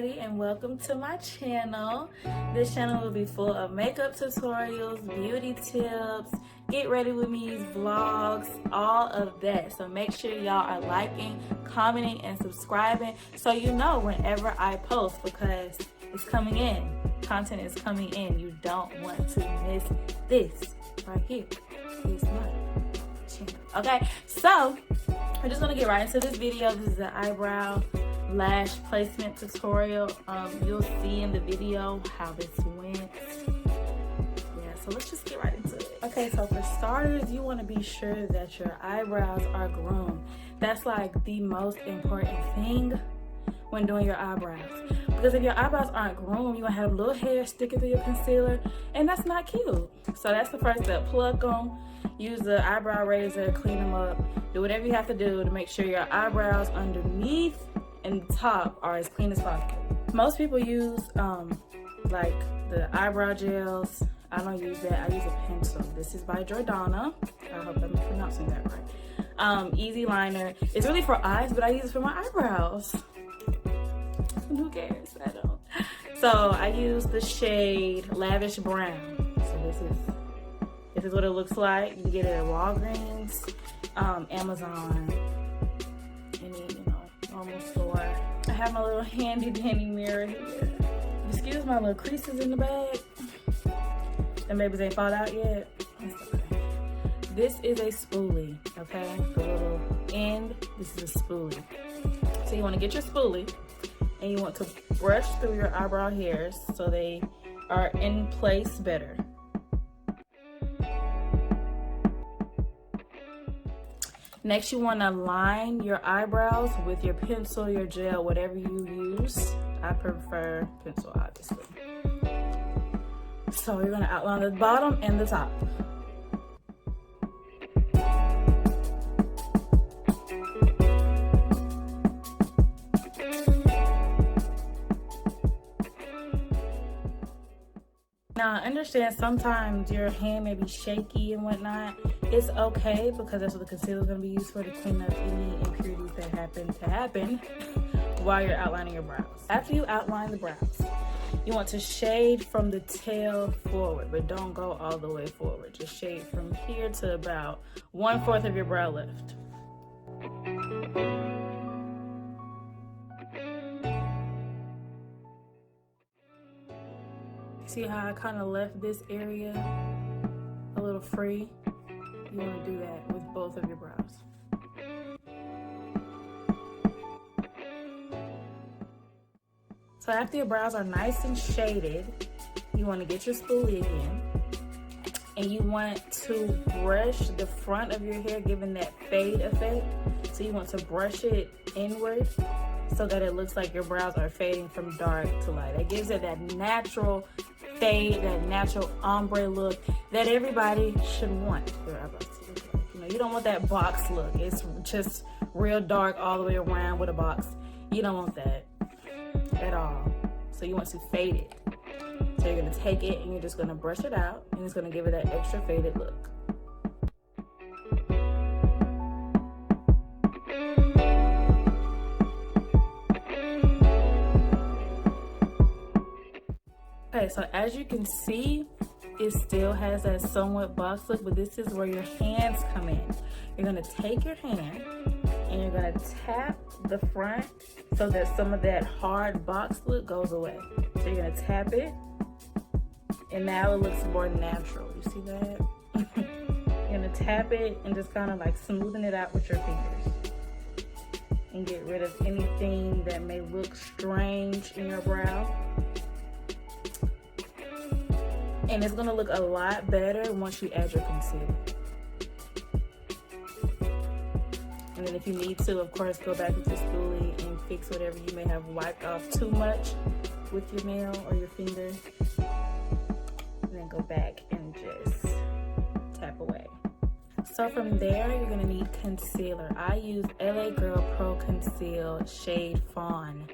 everybody, and welcome to my channel. This channel will be full of makeup tutorials, beauty tips, get ready with me's, vlogs, all of that. So make sure y'all are liking, commenting, and subscribing so you know whenever I post, because it's coming in. Content is coming in. You don't want to miss this right here. It's my channel. Okay, so we're just gonna get right into this video. This is an eyebrow lash placement tutorial. You'll see in the video how this went. Yeah, so let's just get right into it. Okay, so for starters, you want to be sure that your eyebrows are groomed. That's like the most important thing when doing your eyebrows, because if your eyebrows aren't groomed, you're gonna have little hair sticking through your concealer, and that's not cute. So that's the first step. Pluck them, use the eyebrow razor, clean them up, do whatever you have to do to make sure your eyebrows underneath and the top are as clean as possible. Most people use like the eyebrow gels. I don't use that. I use a pencil. This is by Jordana. I hope I'm pronouncing that right. Easyliner. It's really for eyes, but I use it for my eyebrows. Who cares? I don't. So I use the shade Lavish Brown. So this is what it looks like. You can get it at Walgreens, Amazon, any normal store. I have my little handy dandy mirror here. Excuse my little creases in the bag. The babies ain't fall out yet. Okay. This is a spoolie, okay? The little end, this is a spoolie. So you want to get your spoolie and you want to brush through your eyebrow hairs so they are in place better. Next, you want to line your eyebrows with your pencil, your gel, whatever you use. I prefer pencil, obviously. So you're going to outline the bottom and the top. Now, I understand sometimes your hand may be shaky and whatnot. It's okay, because that's what the concealer is going to be used for, to clean up any impurities that happen while you're outlining your brows. After you outline the brows, you want to shade from the tail forward, but don't go all the way forward. Just shade from here to about 1/4 of your brow lift. See how I kind of left this area a little free? You want to do that with both of your brows. So after your brows are nice and shaded, you want to get your spoolie again, and you want to brush the front of your hair, giving that fade effect. So you want to brush it inward so that it looks like your brows are fading from dark to light. It gives it that natural fade, that natural ombre look that everybody should want their eyebrows to look like. You don't want that box look. It's just real dark all the way around with a box. You don't want that at all. So you want to fade it. So you're going to take it and you're just going to brush it out, and it's going to give it that extra faded look. Okay, so as you can see, it still has that somewhat box look, but this is where your hands come in. You're gonna take your hand and you're gonna tap the front so that some of that hard box look goes away. So you're gonna tap it, and now it looks more natural. You see that? You're gonna tap it and just kind of like smoothing it out with your fingers and get rid of anything that may look strange in your brow. And it's gonna look a lot better once you add your concealer. And then if you need to, of course, go back with your spoolie and fix whatever you may have wiped off too much with your nail or your finger. And then go back and just tap away. So from there, you're gonna need concealer. I use LA Girl Pro Conceal shade Fawn.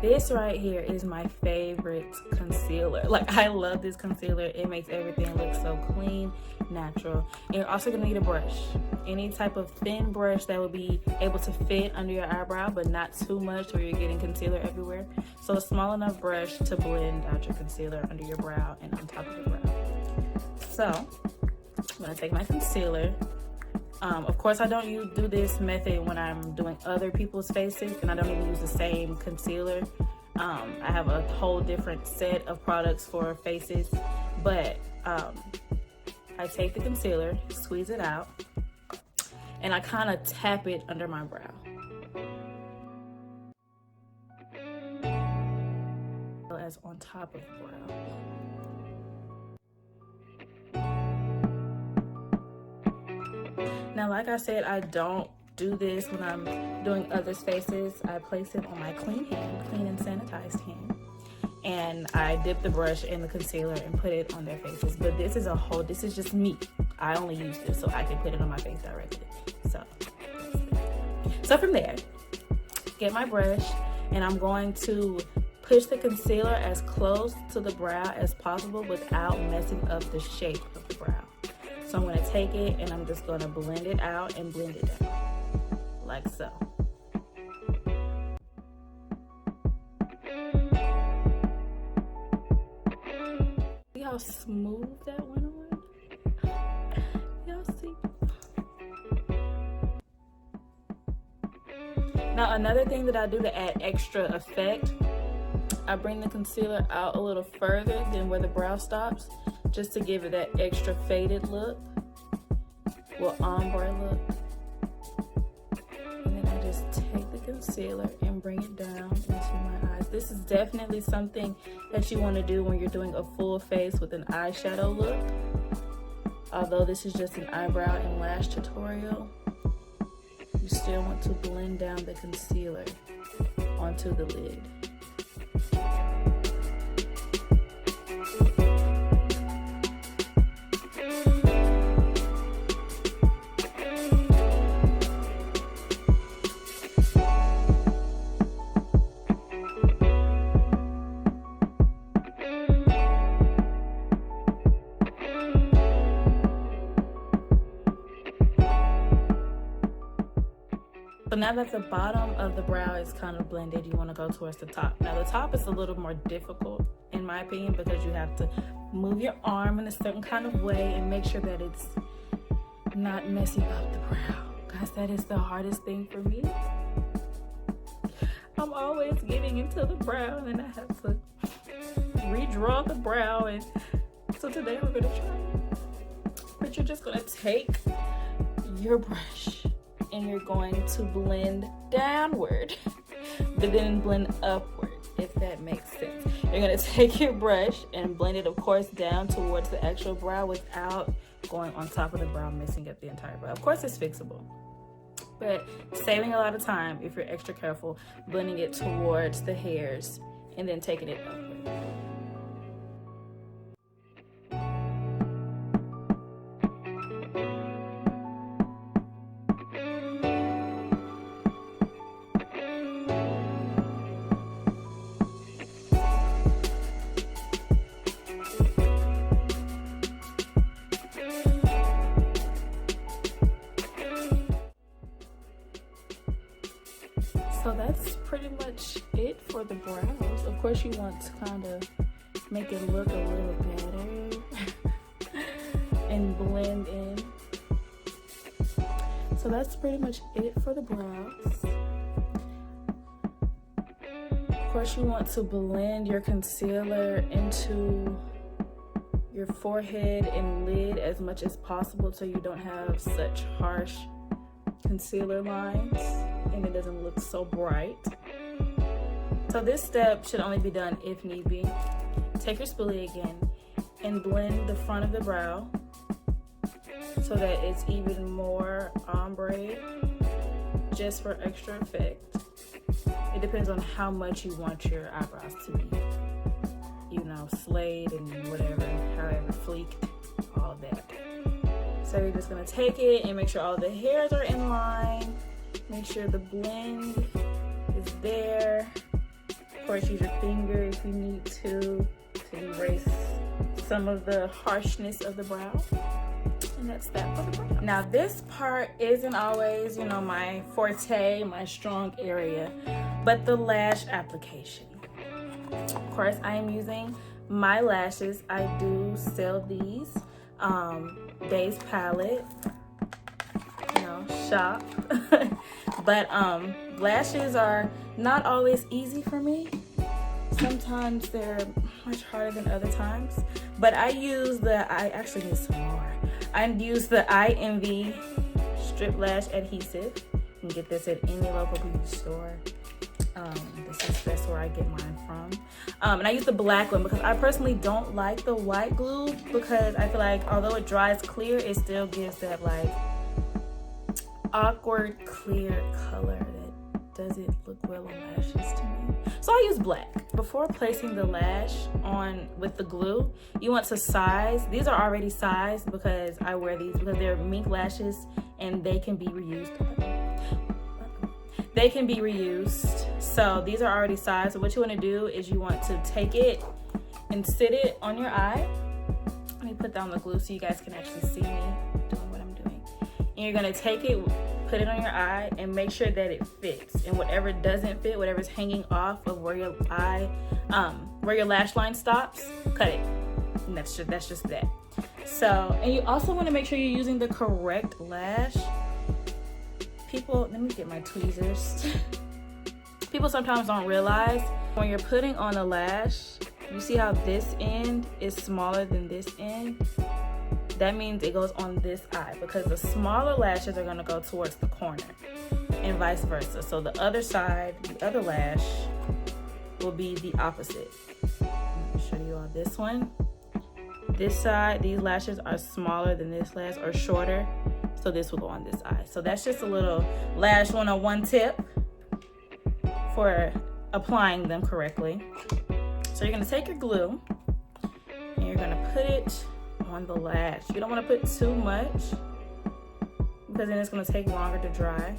This right here is my favorite concealer. Like, I love this concealer. It makes everything look so clean, natural. And you're also gonna need a brush. Any type of thin brush that will be able to fit under your eyebrow, but not too much where you're getting concealer everywhere. So a small enough brush to blend out your concealer under your brow and on top of the brow. So I'm gonna take my concealer. Of course, I don't do this method when I'm doing other people's faces, and I don't even use the same concealer. I have a whole different set of products for faces, but I take the concealer, squeeze it out, and I kind of tap it under my brow. As on top of the brow. Now, like I said, I don't do this when I'm doing others' faces. I place it on my clean and sanitized hand. And I dip the brush in the concealer and put it on their faces. But this is just me. I only use this so I can put it on my face directly. So from there, get my brush, and I'm going to push the concealer as close to the brow as possible without messing up the shape of the brow. So I'm gonna take it and I'm just gonna blend it out and blend it down, like so. See how smooth that went on? Y'all see? Now another thing that I do to add extra effect, I bring the concealer out a little further than where the brow stops, just to give it that extra faded look, well, ombre look. And then I just take the concealer and bring it down into my eyes. This is definitely something that you want to do when you're doing a full face with an eyeshadow look. Although this is just an eyebrow and lash tutorial, you still want to blend down the concealer onto the lid. So now that the bottom of the brow is kind of blended, you want to go towards the top. Now the top is a little more difficult in my opinion because you have to move your arm in a certain kind of way and make sure that it's not messing up the brow. Guys, that is the hardest thing for me. I'm always getting into the brow and then I have to redraw the brow, and so today we're gonna try it. But you're just gonna take your brush and you're going to blend downward, but then blend upward, if that makes sense. You're gonna take your brush and blend it, of course, down towards the actual brow without going on top of the brow, messing up the entire brow. Of course, it's fixable, but saving a lot of time if you're extra careful, blending it towards the hairs and then taking it upward. So that's pretty much it for the brows. Of course, you want to kind of make it look a little better and blend in. So that's pretty much it for the brows. Of course, you want to blend your concealer into your forehead and lid as much as possible so you don't have such harsh concealer lines and it doesn't look so bright. So this step should only be done if need be. Take your spoolie again and blend the front of the brow so that it's even more ombre, just for extra effect. It depends on how much you want your eyebrows to be, you know, slayed and whatever, however, fleeked, all that. So you're just gonna take it and make sure all the hairs are in line. Make sure the blend is there. Of course, use your finger if you need to erase some of the harshness of the brow. And that's that for the brow. Now this part isn't always, you know, my forte, my strong area, but the lash application. Of course, I am using my lashes. I do sell these. Daispalette, you know, shop. But lashes are not always easy for me. Sometimes they're much harder than other times. But I actually need some more. I use the iEnvy strip lash adhesive. You can get this at any local beauty store. That's where I get mine from. And I use the black one because I personally don't like the white glue, because I feel like although it dries clear, it still gives that like awkward clear color that doesn't look well on lashes to me. So I use black. Before placing the lash on with the glue, you want to size. These are already sized because I wear these because they're mink lashes and they can be reused. So these are already sized. So what you want to do is you want to take it and sit it on your eye. Let me put down the glue so you guys can actually see me doing what I'm doing. And you're going to take it, put it on your eye, and make sure that it fits. And whatever doesn't fit, whatever's hanging off of where your eye, where your lash line stops, cut it. And that's just that. So, and you also want to make sure you're using the correct lash. Let me get my tweezers. People sometimes don't realize when you're putting on a lash, you see how this end is smaller than this end? That means it goes on this eye, because the smaller lashes are gonna go towards the corner and vice versa. So the other side, the other lash will be the opposite. Let me show you all this one. This side, these lashes are smaller than this lash, or shorter. So this will go on this eye. So that's just a little lash 101 tip for applying them correctly. So you're gonna take your glue and you're gonna put it on the lash. You don't wanna put too much because then it's gonna take longer to dry.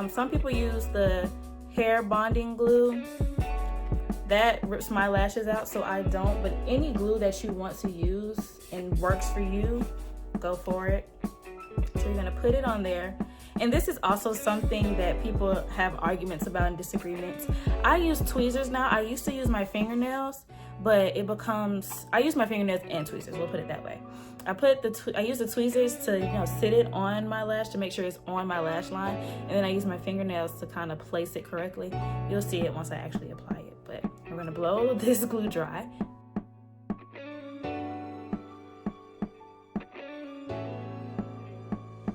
Some people use the hair bonding glue. That rips my lashes out, so I don't. But any glue that you want to use and works for you, go for it. So you're gonna put it on there. And this is also something that people have arguments about and disagreements. I use tweezers now. I used to use my fingernails, but I use my fingernails and tweezers, we'll put it that way. I use the tweezers to, you know, sit it on my lash to make sure it's on my lash line. And then I use my fingernails to kind of place it correctly. You'll see it once I actually apply it. But we're gonna blow this glue dry.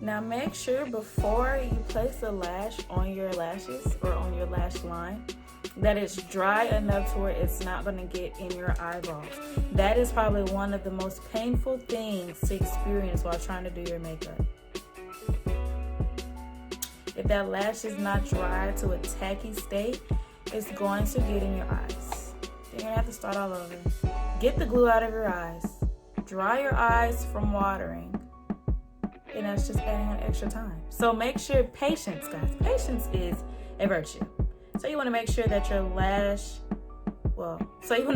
Now make sure before you place the lash on your lashes or on your lash line that it's dry enough to where it's not gonna get in your eyeballs. That is probably one of the most painful things to experience while trying to do your makeup. If that lash is not dry to a tacky state, it's going to get in your eyes. You're gonna have to start all over. Get the glue out of your eyes. Dry your eyes from watering. And that's just adding on extra time. So make sure, patience, guys. Patience is a virtue. So you want to make sure that your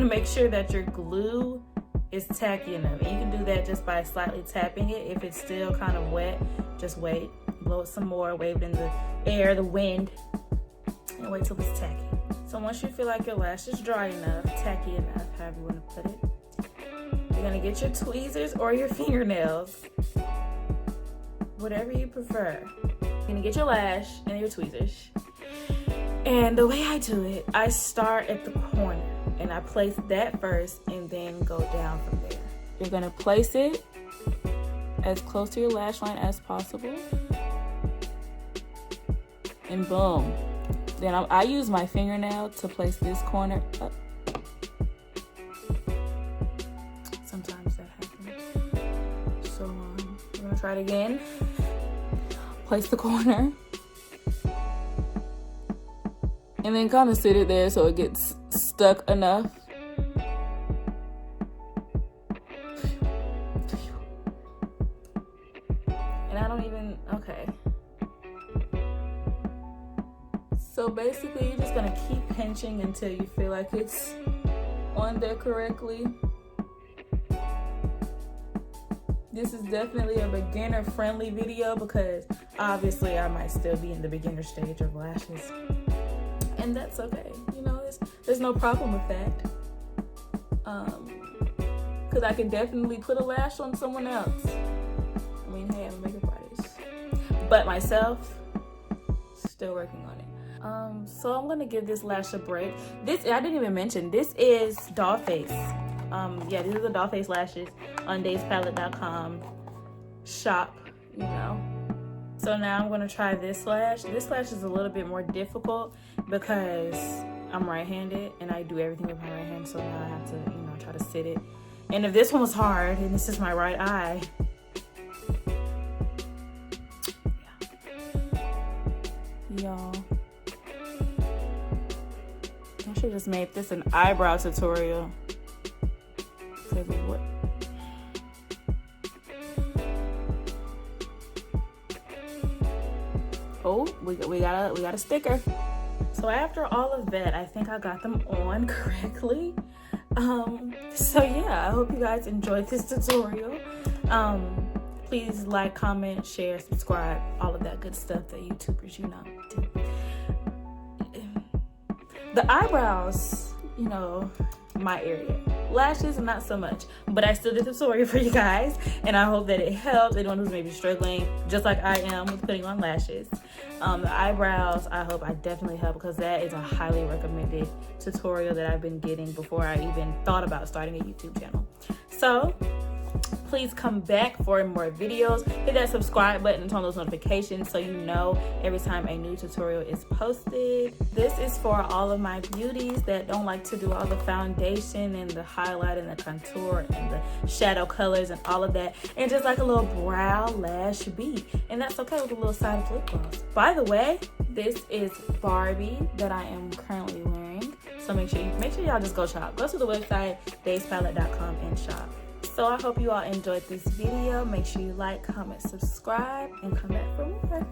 make sure that your glue is tacky enough. And you can do that just by slightly tapping it. If it's still kind of wet, just wait. Blow it some more, wave it in the air, the wind, and wait till it's tacky. So once you feel like your lash is dry enough, tacky enough, however you want to put it, you're going to get your tweezers or your fingernails, whatever you prefer. You're gonna get your lash and your tweezers. And the way I do it, I start at the corner and I place that first and then go down from there. You're gonna place it as close to your lash line as possible. And boom. Then I use my fingernail to place this corner up. Sometimes that happens. So we're gonna try it again. Place the corner. And then kind of sit it there so it gets stuck enough. And I don't even, okay. So basically you're just gonna keep pinching until you feel like it's on there correctly. This is definitely a beginner friendly video because obviously I might still be in the beginner stage of lashes. And that's okay. You know, there's no problem with that. Because I can definitely put a lash on someone else. I mean, hey, I'm a makeup artist. But myself, still working on it. So I'm gonna give this lash a break. This, I didn't even mention, this is Dollface. Yeah, these are the Dollface lashes on Daispalette.com. Shop, you know. So now I'm gonna try this lash. This lash is a little bit more difficult because I'm right-handed and I do everything with my right hand. So now I have to, you know, try to sit it. And if this one was hard, and this is my right eye, y'all, I should just made this an eyebrow tutorial. What? Oh, we got a sticker. So after all of that, I think I got them on correctly. So yeah, I hope you guys enjoyed this tutorial. Please like, comment, share, subscribe, all of that good stuff that YouTubers, you know, do. The eyebrows, you know, my area. Lashes, not so much, but I still did the tutorial for you guys, and I hope that it helps anyone who's maybe struggling, just like I am with putting on lashes. The eyebrows, I hope I definitely help because that is a highly recommended tutorial that I've been getting before I even thought about starting a YouTube channel. So please come back for more videos. Hit that subscribe button and turn on those notifications so you know every time a new tutorial is posted. This is for all of my beauties that don't like to do all the foundation and the highlight and the contour and the shadow colors and all of that, and just like a little brow lash beat. And that's okay with a little side of lip gloss. By the way, this is Barbie that I am currently wearing. So make sure y'all just go shop. Go to the website Daispalette.com and shop. So I hope you all enjoyed this video. Make sure you like, comment, subscribe, and come back for more.